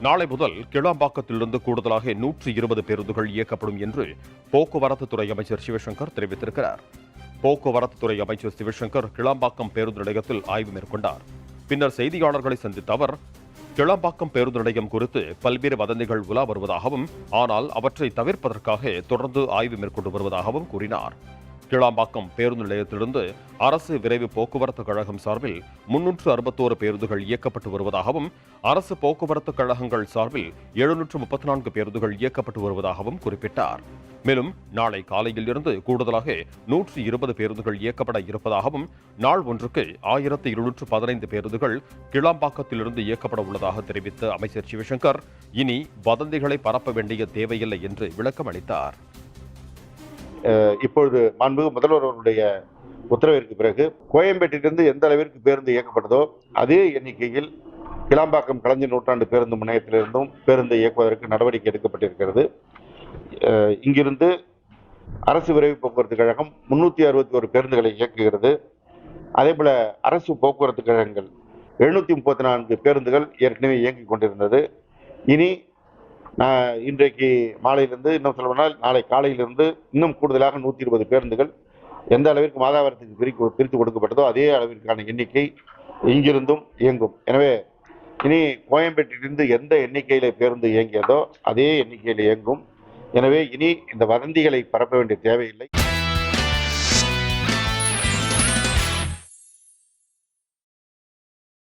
நாளை முதல் கிளாம்பாக்கத்திலிருந்து கூடுதலாக 120 பேருந்துகள் இயக்கப்படும் என்று போக்குவரத்து துறை அமைச்சர் சிவசங்கர் தெரிவித்திருக்கிறார். போக்குவரத்து துறை அமைச்சர் சிவசங்கர் கிளாம்பாக்கம் பேருந்து நிலையத்தில் ஆய்வு மேற்கொண்டார். பின்னர் செய்தியாளர்களை சந்தித்த அவர், கிளாம்பாக்கம் பேருந்து நிலையம் குறித்து பல்வேறு வதந்திகள் உலா வருவதாகவும், ஆனால் அவற்றை தவிர்ப்பதற்காக தொடர்ந்து ஆய்வு மேற்கொண்டு வருவதாகவும் கூறினார். கிளாம்பாக்கம் பேருந்து நிலையத்திலிருந்து அரசு விரைவு போக்குவரத்து கழகம் சார்பில் 361 பேருந்துகள் இயக்கப்பட்டு வருவதாகவும், அரசு போக்குவரத்து கழகங்கள் சார்பில் 734 பேருந்துகள் இயக்கப்பட்டு வருவதாகவும் குறிப்பிட்டார். மேலும் நாளை காலையில் இருந்து கூடுதலாக 120 பேருந்துகள் இயக்கப்பட இருப்பதாகவும், நாள் ஒன்றுக்கு 1715 பேருந்துகள் கிளாம்பாக்கத்திலிருந்து இயக்கப்பட உள்ளதாக தெரிவித்த அமைச்சர் சிவசங்கர், இனி வதந்திகளை பரப்ப வேண்டிய தேவையில்லை என்று விளக்கம் அளித்தார். இப்பொழுது மாண்புமிகு முதல்வர் அவருடைய உத்தரவிற்கு பிறகு கோயம்பேட்டிலிருந்து எந்த அளவிற்கு பேருந்து இயக்கப்பட்டதோ அதே எண்ணிக்கையில் கிளாம்பாக்கம் கலைஞர் நூற்றாண்டு பேருந்து முனையத்திலிருந்தும் பேருந்து இயக்குவதற்கு நடவடிக்கை எடுக்கப்பட்டிருக்கிறது. இங்கிருந்து அரசு விரைவு போக்குவரத்து கழகம் 361 பேருந்துகளை இயக்குகிறது. அதேபோல அரசு போக்குவரத்து கழகங்கள் 734 பேருந்துகள் ஏற்கனவே இயங்கிக் கொண்டிருந்தது. இனி இன்றைக்கு மாலையிலிருந்து, இன்னும் சொல்லப்போனால் நாளை காலையிலிருந்து இன்னும் கூடுதலாக 120 பேருந்துகள் எந்த அளவிற்கு மாதாவரத்துக்கு பிரித்து கொடுக்கப்பட்டதோ அதே அளவிற்கான எண்ணிக்கை இங்கிருந்தும் இயங்கும். எனவே இனி கோயம்பேட்டிலிருந்து எந்த எண்ணிக்கையில பேருந்து இயங்கியதோ அதே எண்ணிக்கையில் இயங்கும். எனவே இனி இந்த வதந்திகளை பரப்ப வேண்டிய தேவையில்லை.